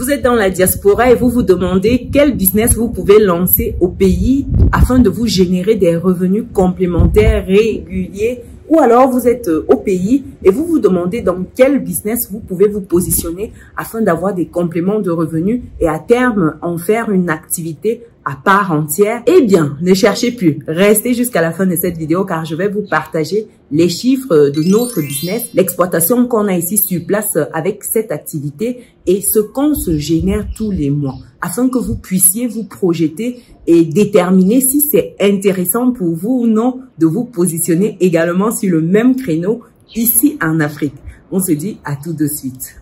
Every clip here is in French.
Vous êtes dans la diaspora et vous vous demandez quel business vous pouvez lancer au pays afin de vous générer des revenus complémentaires réguliers. Ou alors vous êtes au pays et vous vous demandez dans quel business vous pouvez vous positionner afin d'avoir des compléments de revenus et à terme en faire une activité à part entière. Eh bien, ne cherchez plus. Restez jusqu'à la fin de cette vidéo car je vais vous partager les chiffres de notre business, l'exploitation qu'on a ici sur place avec cette activité et ce qu'on se génère tous les mois afin que vous puissiez vous projeter et déterminer si c'est intéressant pour vous ou non de vous positionner également sur le même créneau ici en Afrique. On se dit à tout de suite.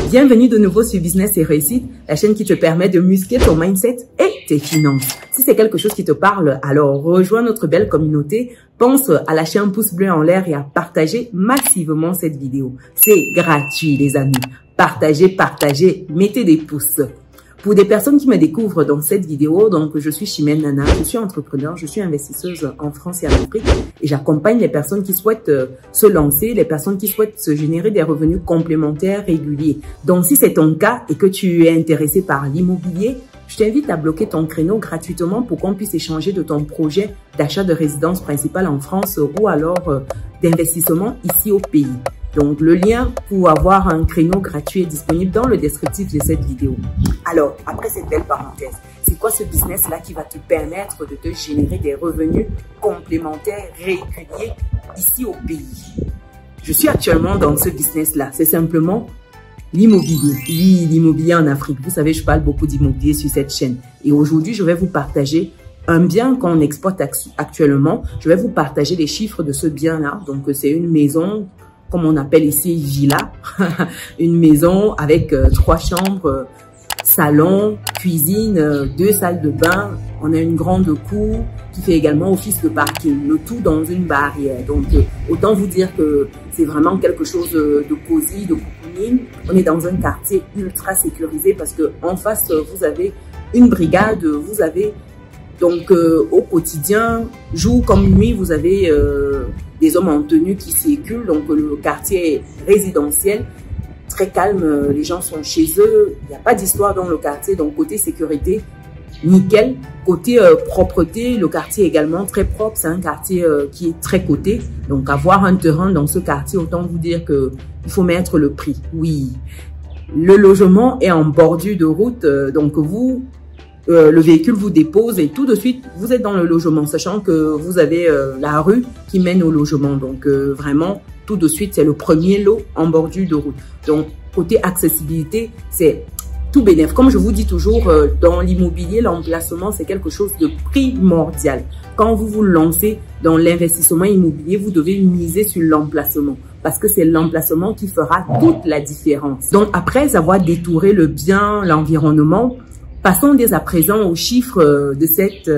Bienvenue de nouveau sur Business et Réussite, la chaîne qui te permet de muscler ton mindset et tes finances. Si c'est quelque chose qui te parle, alors rejoins notre belle communauté, pense à lâcher un pouce bleu en l'air et à partager massivement cette vidéo. C'est gratuit les amis. Partagez, mettez des pouces. Pour des personnes qui me découvrent dans cette vidéo, donc je suis Chimène Nana, je suis entrepreneur, je suis investisseuse en France et en Afrique et j'accompagne les personnes qui souhaitent se lancer, les personnes qui souhaitent se générer des revenus complémentaires réguliers. Donc si c'est ton cas et que tu es intéressé par l'immobilier, je t'invite à bloquer ton créneau gratuitement pour qu'on puisse échanger de ton projet d'achat de résidence principale en France ou alors d'investissement ici au pays. Donc, le lien pour avoir un créneau gratuit est disponible dans le descriptif de cette vidéo. Alors, après cette belle parenthèse, c'est quoi ce business-là qui va te permettre de te générer des revenus complémentaires réguliers ici au pays? Je suis actuellement dans ce business-là. C'est simplement l'immobilier. Oui, l'immobilier en Afrique. Vous savez, je parle beaucoup d'immobilier sur cette chaîne. Et aujourd'hui, je vais vous partager un bien qu'on exploite actuellement. Je vais vous partager les chiffres de ce bien-là. Donc, c'est une maison, comme on appelle ici villa, une maison avec 3 chambres, salon, cuisine, 2 salles de bain. On a une grande cour qui fait également office de parking, le tout dans une barrière. Donc, autant vous dire que c'est vraiment quelque chose de cosy, de cocooning. On est dans un quartier ultra sécurisé parce que en face, vous avez une brigade, vous avez donc au quotidien, jour comme nuit, vous avez des hommes en tenue qui circulent. Donc le quartier est résidentiel, très calme, les gens sont chez eux, il n'y a pas d'histoire dans le quartier. Donc côté sécurité, nickel. Côté propreté, le quartier est également très propre. C'est un quartier qui est très coté. Donc avoir un terrain dans ce quartier, autant vous dire que il faut mettre le prix. Oui, le logement est en bordure de route, donc vous le véhicule vous dépose et tout de suite, vous êtes dans le logement, sachant que vous avez la rue qui mène au logement. Donc, vraiment, tout de suite, c'est le premier lot en bordure de route. Donc, côté accessibilité, c'est tout bénef. Comme je vous dis toujours, dans l'immobilier, l'emplacement, c'est quelque chose de primordial. Quand vous vous lancez dans l'investissement immobilier, vous devez miser sur l'emplacement parce que c'est l'emplacement qui fera toute la différence. Donc, après avoir détouré le bien, l'environnement, passons dès à présent aux chiffres de cette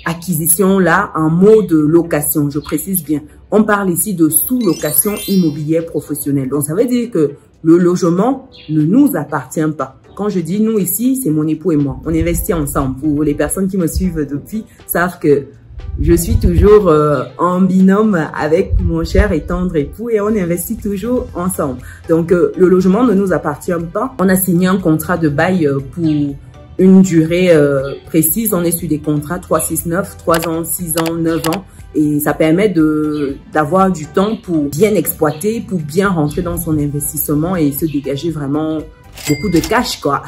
acquisition-là en mode location. Je précise bien, on parle ici de sous-location immobilière professionnelle. Donc, ça veut dire que le logement ne nous appartient pas. Quand je dis nous ici, c'est mon époux et moi. On investit ensemble. Pour les personnes qui me suivent depuis, savent que je suis toujours en binôme avec mon cher et tendre époux et on investit toujours ensemble. Donc, le logement ne nous appartient pas. On a signé un contrat de bail pour une durée précise. On est sur des contrats 3, 6, 9, 3 ans, 6 ans, 9 ans. Et ça permet d'avoir du temps pour bien exploiter, pour bien rentrer dans son investissement et se dégager vraiment beaucoup de cash, quoi.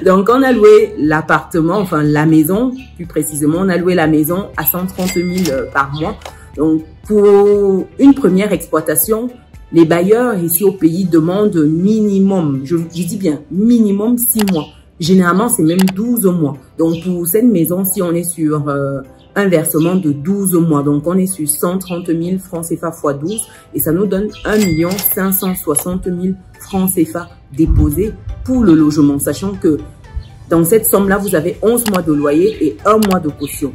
Donc, on a loué l'appartement, enfin la maison, plus précisément, on a loué la maison à 130 000 par mois. Donc, pour une première exploitation, les bailleurs ici au pays demandent minimum, je dis bien minimum 6 mois. Généralement, c'est même 12 mois. Donc, pour cette maison, si on est sur un versement de 12 mois, donc on est sur 130 000 francs CFA x 12 et ça nous donne 1 560 000 francs CFA déposés pour le logement, sachant que dans cette somme-là, vous avez 11 mois de loyer et 1 mois de caution.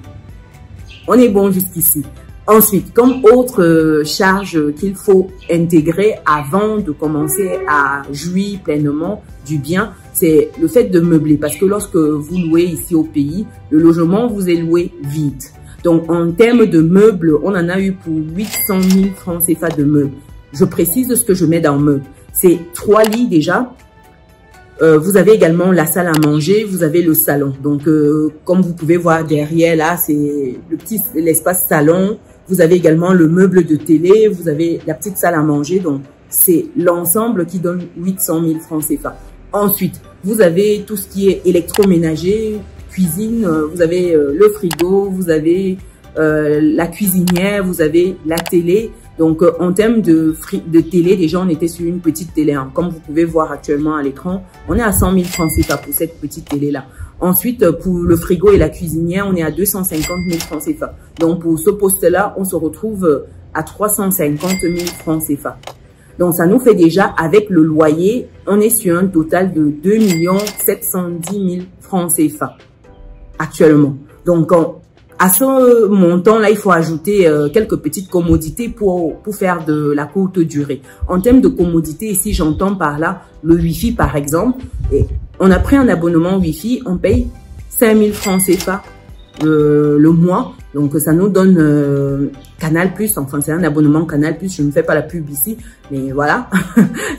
On est bon jusqu'ici. Ensuite, comme autre charge qu'il faut intégrer avant de commencer à jouir pleinement du bien, c'est le fait de meubler. Parce que lorsque vous louez ici au pays, le logement vous est loué vide. Donc, en termes de meubles, on en a eu pour 800 000 francs CFA de meubles. Je précise ce que je mets dans meubles. C'est 3 lits déjà. Vous avez également la salle à manger, vous avez le salon. Donc, comme vous pouvez voir derrière, là, c'est l'espace salon. Vous avez également le meuble de télé, vous avez la petite salle à manger. Donc, c'est l'ensemble qui donne 800 000 francs CFA. Ensuite, vous avez tout ce qui est électroménager, cuisine, vous avez le frigo, vous avez la cuisinière, vous avez la télé. Donc, en termes de télé, déjà, on était sur une petite télé. Hein. Comme vous pouvez voir actuellement à l'écran, on est à 100 000 francs CFA pour cette petite télé-là. Ensuite, pour le frigo et la cuisinière, on est à 250 000 francs CFA. Donc, pour ce poste-là, on se retrouve à 350 000 francs CFA. Donc, ça nous fait déjà, avec le loyer, on est sur un total de 2 710 000 francs CFA actuellement. Donc, à ce montant-là, il faut ajouter quelques petites commodités pour faire de la courte durée. En termes de commodités, ici, j'entends par là le Wi-Fi, par exemple. Et on a pris un abonnement Wi-Fi, on paye 5 000 francs CFA le mois. Donc, ça nous donne Canal+, enfin, c'est un abonnement Canal+, je ne fais pas la pub ici, mais voilà,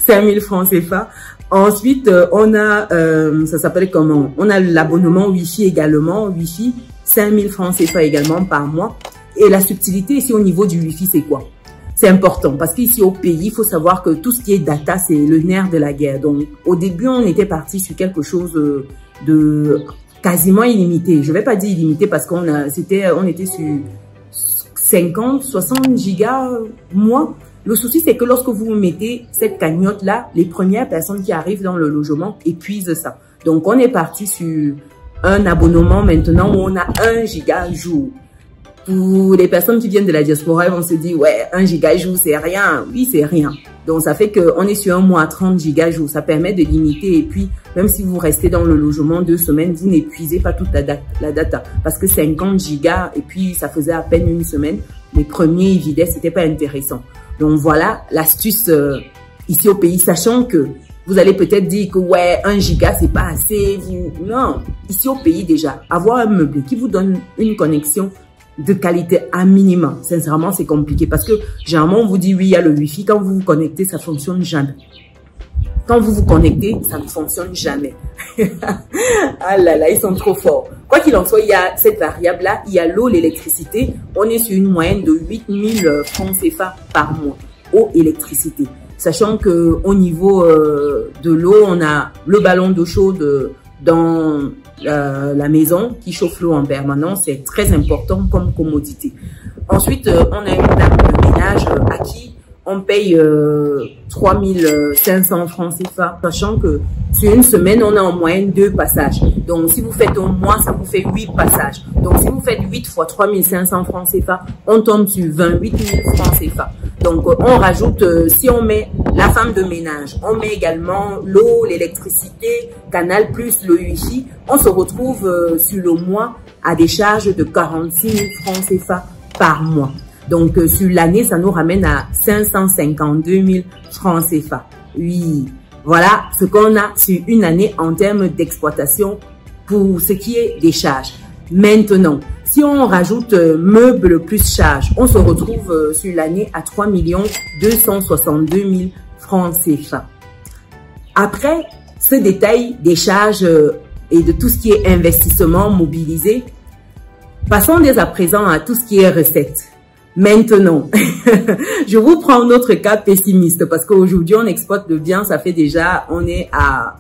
5 000 francs CFA. Ensuite, on a, ça s'appelle comment? On a l'abonnement Wi-Fi également, Wi-Fi, 5 000 francs CFA également par mois. Et la subtilité ici au niveau du Wi-Fi, c'est quoi? C'est important parce qu'ici au pays, il faut savoir que tout ce qui est data, c'est le nerf de la guerre. Donc, au début, on était parti sur quelque chose de quasiment illimité. Je vais pas dire illimité parce on était sur 50, 60 gigas mois. Le souci, c'est que lorsque vous mettez cette cagnotte-là, les premières personnes qui arrivent dans le logement épuisent ça. Donc, on est parti sur un abonnement maintenant où on a 1 giga jour. Pour les personnes qui viennent de la diaspora, ils vont se dire, ouais, 1 giga jour, c'est rien. Oui, c'est rien. Donc, ça fait qu'on est sur un mois à 30 giga jour. Ça permet de limiter. Et puis, même si vous restez dans le logement 2 semaines, vous n'épuisez pas toute la data. Parce que 50 gigas, et puis ça faisait à peine une semaine. Les premiers, ils vidaient, c'était pas intéressant. Donc, voilà l'astuce ici au pays, sachant que vous allez peut-être dire que ouais, 1 giga, c'est pas assez. Non, ici au pays déjà, avoir un meuble qui vous donne une connexion de qualité à minima, sincèrement, c'est compliqué parce que généralement, on vous dit oui, il y a le Wi-Fi. Quand vous vous connectez, ça fonctionne jamais. Quand vous vous connectez, ça ne fonctionne jamais. Ah là là, ils sont trop forts. Quoi qu'il en soit, il y a cette variable-là, il y a l'eau, l'électricité. On est sur une moyenne de 8 000 francs CFA par mois, eau, électricité. Sachant que au niveau de l'eau, on a le ballon d'eau chaude dans la maison qui chauffe l'eau en permanence. C'est très important comme commodité. Ensuite, on a une dame de ménage à qui on paye 3 500 francs CFA, sachant que sur une semaine, on a en moyenne 2 passages. Donc, si vous faites un mois, ça vous fait 8 passages. Donc, si vous faites 8 fois 3 500 francs CFA, on tombe sur 28 000 francs CFA. Donc, on rajoute, si on met la femme de ménage, on met également l'eau, l'électricité, Canal+, le Wi-Fi, on se retrouve sur le mois à des charges de 46 000 francs CFA par mois. Donc, sur l'année, ça nous ramène à 552 000 francs CFA. Oui, voilà ce qu'on a sur une année en termes d'exploitation pour ce qui est des charges. Maintenant, si on rajoute meubles plus charges, on se retrouve sur l'année à 3 262 000 francs CFA. Après ce détail des charges et de tout ce qui est investissement mobilisé, passons dès à présent à tout ce qui est recettes. Maintenant, je vous prends notre cas pessimiste parce qu'aujourd'hui, on exploite le bien, ça fait déjà, on est à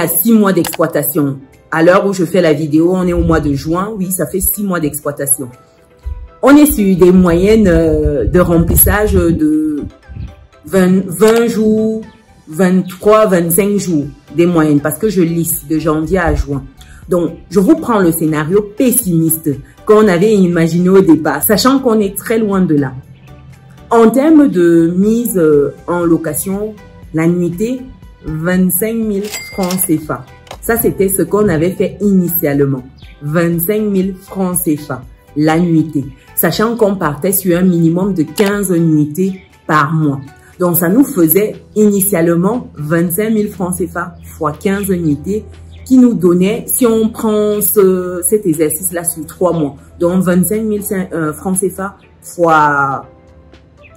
6 mois d'exploitation. À l'heure où je fais la vidéo, on est au mois de juin. Oui, ça fait 6 mois d'exploitation. On est sur des moyennes de remplissage de 20 jours, 23, 25 jours des moyennes parce que je lisse de janvier à juin. Donc, je vous prends le scénario pessimiste qu'on avait imaginé au départ, sachant qu'on est très loin de là. En termes de mise en location, la nuitée, 25 000 francs CFA. Ça, c'était ce qu'on avait fait initialement. 25 000 francs CFA. l'annuité, sachant qu'on partait sur un minimum de 15 nuitées par mois. Donc, ça nous faisait initialement 25 000 francs CFA fois 15 nuitées qui nous donnait, si on prend cet exercice-là sur 3 mois, donc 25 000 francs CFA fois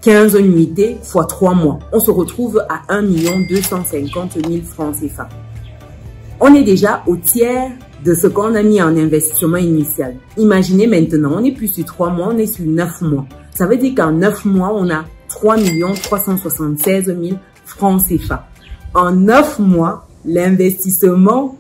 15 nuitées fois 3 mois, on se retrouve à 1 250 000 francs CFA. On est déjà au tiers de ce qu'on a mis en investissement initial. Imaginez maintenant, on n'est plus sur 3 mois, on est sur 9 mois. Ça veut dire qu'en 9 mois, on a 3 376 000 francs CFA. En 9 mois, l'investissement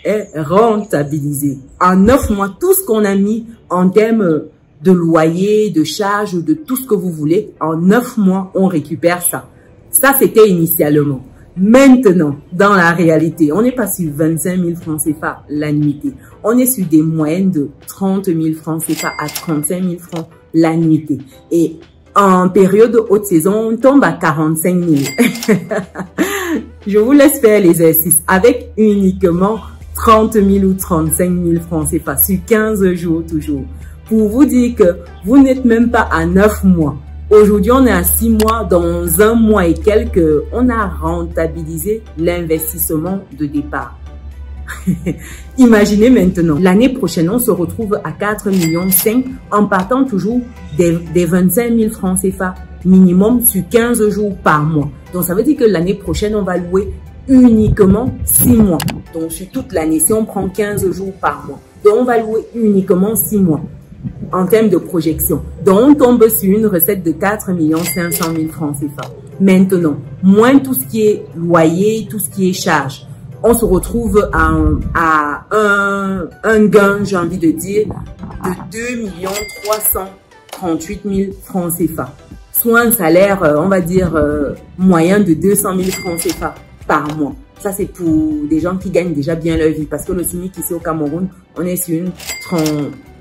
est rentabilisé. En 9 mois, tout ce qu'on a mis en termes de loyer, de charges, de tout ce que vous voulez, en 9 mois, on récupère ça. Ça, c'était initialement. Maintenant, dans la réalité, on n'est pas sur 25 000 francs CFA l'annuité. On est sur des moyennes de 30 000 francs CFA à 35 000 francs l'annuité. Et en période haute saison, on tombe à 45 000. Je vous laisse faire l'exercice avec uniquement 30 000 ou 35 000 francs CFA sur 15 jours toujours. Pour vous dire que vous n'êtes même pas à 9 mois. Aujourd'hui, on est à 6 mois. Dans 1 mois et quelques, on a rentabilisé l'investissement de départ. Imaginez maintenant, l'année prochaine, on se retrouve à 4,5 millions en partant toujours des 25 000 francs CFA minimum sur 15 jours par mois. Donc, ça veut dire que l'année prochaine, on va louer uniquement 6 mois. Donc, sur toute l'année, si on prend 15 jours par mois, donc on va louer uniquement 6 mois. En termes de projection. Donc, on tombe sur une recette de 4 500 000 francs CFA. Maintenant, moins tout ce qui est loyer, tout ce qui est charge, on se retrouve à un gain, j'ai envie de dire, de 2 338 000 francs CFA. Soit un salaire, on va dire, moyen de 200 000 francs CFA par mois. Ça, c'est pour des gens qui gagnent déjà bien leur vie. Parce que le SMIC ici au Cameroun, on est sur une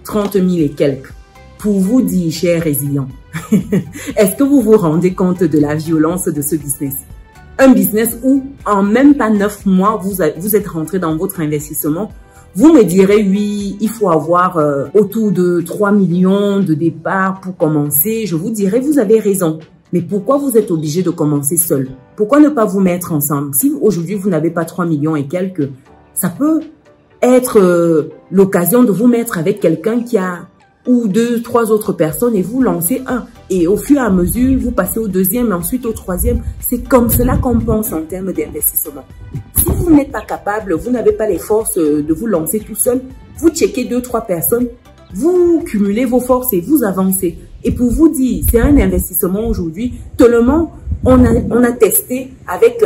30 000 et quelques. Pour vous dire, chers résilients, est-ce que vous vous rendez compte de la violence de ce business? Un business où, en même pas 9 mois, vous êtes rentré dans votre investissement. Vous me direz, oui, il faut avoir autour de 3 millions de départ pour commencer. Je vous dirais, vous avez raison. Mais pourquoi vous êtes obligé de commencer seul? Pourquoi ne pas vous mettre ensemble? Si aujourd'hui, vous n'avez pas 3 millions et quelques, ça peut être l'occasion de vous mettre avec quelqu'un qui a ou 2, 3 autres personnes et vous lancez un. Et au fur et à mesure, vous passez au deuxième et ensuite au troisième. C'est comme cela qu'on pense en termes d'investissement. Si vous n'êtes pas capable, vous n'avez pas les forces de vous lancer tout seul, vous checkez 2, 3 personnes, vous cumulez vos forces et vous avancez. Et pour vous dire, c'est un investissement aujourd'hui. Tellement, on a testé avec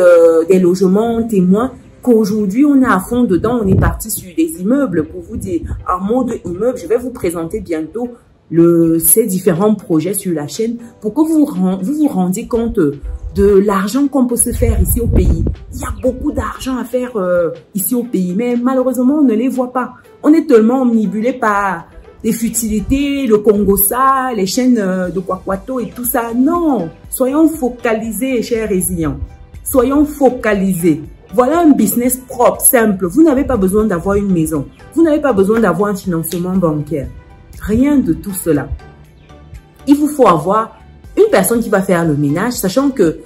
des logements témoins qu'aujourd'hui, on est à fond dedans. On est parti sur des immeubles. Pour vous dire, en mode immeuble, je vais vous présenter bientôt ces différents projets sur la chaîne pour que vous vous rendiez compte de l'argent qu'on peut se faire ici au pays. Il y a beaucoup d'argent à faire ici au pays, mais malheureusement, on ne les voit pas. On est tellement omnibulé par les futilités, le Congossa, les chaînes de Kwakwato et tout ça. Non, soyons focalisés, chers résilients. Soyons focalisés. Voilà un business propre, simple. Vous n'avez pas besoin d'avoir une maison. Vous n'avez pas besoin d'avoir un financement bancaire. Rien de tout cela. Il vous faut avoir une personne qui va faire le ménage, sachant que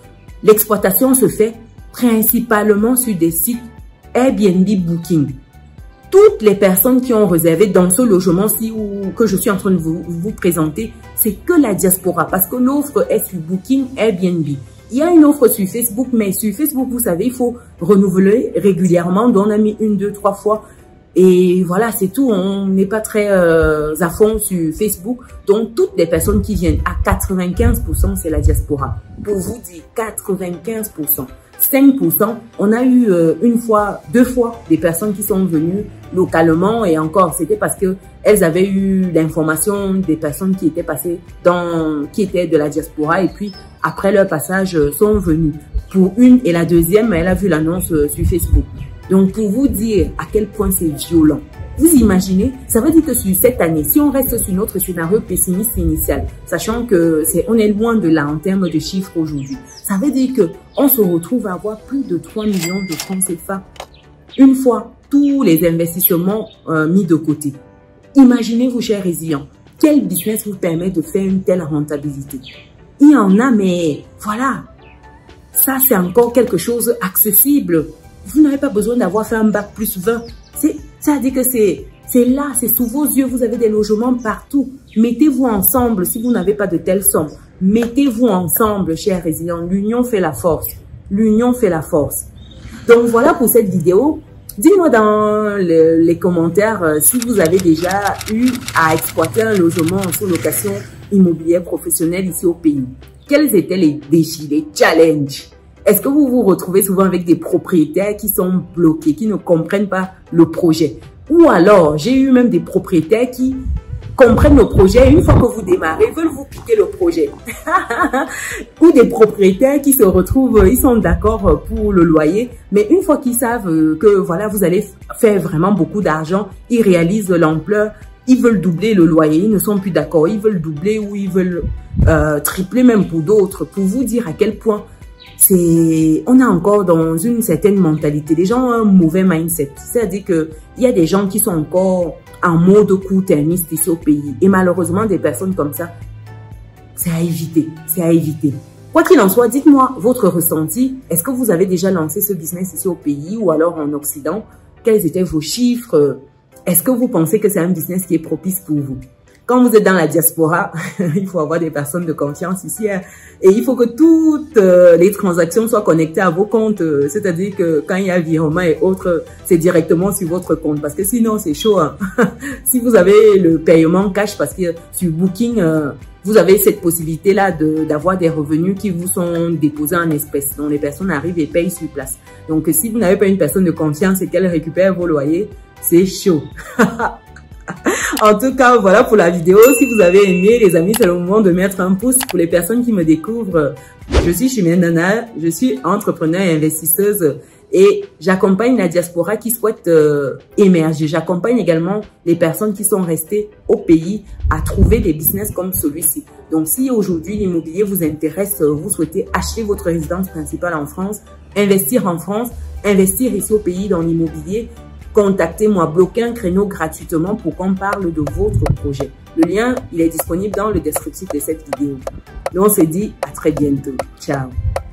l'exploitation se fait principalement sur des sites Airbnb Booking. Toutes les personnes qui ont réservé dans ce logement-ci ou que je suis en train de vous présenter, c'est que la diaspora parce que l'offre est sur Booking Airbnb. Il y a une offre sur Facebook, mais sur Facebook, vous savez, il faut renouveler régulièrement. Donc, on a mis 1, 2, 3 fois. Et voilà, c'est tout. On n'est pas très à fond sur Facebook. Donc, toutes les personnes qui viennent, à 95%, c'est la diaspora. Pour vous dire, 95%. 5%, on a eu une fois, 2 fois des personnes qui sont venues localement et encore, c'était parce que elles avaient eu l'information des personnes qui étaient passées qui étaient de la diaspora et puis après leur passage sont venues. Pour une et la deuxième, elle a vu l'annonce sur Facebook. Donc pour vous dire à quel point c'est violent. Vous imaginez, ça veut dire que sur cette année, si on reste sur notre scénario pessimiste initial, sachant que on est loin de là en termes de chiffres aujourd'hui, ça veut dire que on se retrouve à avoir plus de 3 millions de francs CFA une fois tous les investissements mis de côté. Imaginez-vous, chers résilients, Quel business vous permet de faire une telle rentabilité? Il y en a, mais voilà. Ça, c'est encore quelque chose accessible. Vous n'avez pas besoin d'avoir fait un bac plus 20. Ça veut dire que c'est là, c'est sous vos yeux. Vous avez des logements partout. Mettez-vous ensemble si vous n'avez pas de telles sommes. Mettez-vous ensemble, chers résidents. L'union fait la force. L'union fait la force. Donc, voilà pour cette vidéo. Dites-moi dans les commentaires si vous avez déjà eu à exploiter un logement en sous-location immobilière professionnelle ici au pays. Quels étaient les défis, les challenges? Est-ce que vous vous retrouvez souvent avec des propriétaires qui sont bloqués, qui ne comprennent pas le projet? Ou alors, j'ai eu même des propriétaires qui comprennent le projet et une fois que vous démarrez, veulent vous piquer le projet. Ou des propriétaires qui se retrouvent, ils sont d'accord pour le loyer, mais une fois qu'ils savent que voilà, vous allez faire vraiment beaucoup d'argent, ils réalisent l'ampleur, ils veulent doubler le loyer, ils ne sont plus d'accord, ils veulent doubler ou ils veulent tripler même pour d'autres, pour vous dire à quel point on est encore dans une certaine mentalité. Les gens ont un mauvais mindset. C'est-à-dire que il y a des gens qui sont encore en mode court-termiste ici au pays. Et malheureusement, des personnes comme ça, c'est à éviter. C'est à éviter. Quoi qu'il en soit, dites-moi votre ressenti. Est-ce que vous avez déjà lancé ce business ici au pays ou alors en Occident? Quels étaient vos chiffres? Est-ce que vous pensez que c'est un business qui est propice pour vous? Quand vous êtes dans la diaspora, il faut avoir des personnes de confiance ici. Et il faut que toutes les transactions soient connectées à vos comptes. C'est-à-dire que quand il y a virement et autres, c'est directement sur votre compte. Parce que sinon, c'est chaud. Hein. Si vous avez le paiement cash, parce que sur Booking, vous avez cette possibilité-là d'avoir des revenus qui vous sont déposés en espèces. Donc, les personnes arrivent et payent sur place. Donc, si vous n'avez pas une personne de confiance et qu'elle récupère vos loyers, c'est chaud. En tout cas, voilà pour la vidéo. Si vous avez aimé, les amis, c'est le moment de mettre un pouce. Pour les personnes qui me découvrent, je suis Chimène Nana, je suis entrepreneur et investisseuse et j'accompagne la diaspora qui souhaite émerger. J'accompagne également les personnes qui sont restées au pays à trouver des business comme celui-ci. Donc, si aujourd'hui l'immobilier vous intéresse, vous souhaitez acheter votre résidence principale en France, investir ici au pays dans l'immobilier, contactez-moi, bloquez un créneau gratuitement pour qu'on parle de votre projet. Le lien, il est disponible dans le descriptif de cette vidéo. Donc, on se dit à très bientôt. Ciao.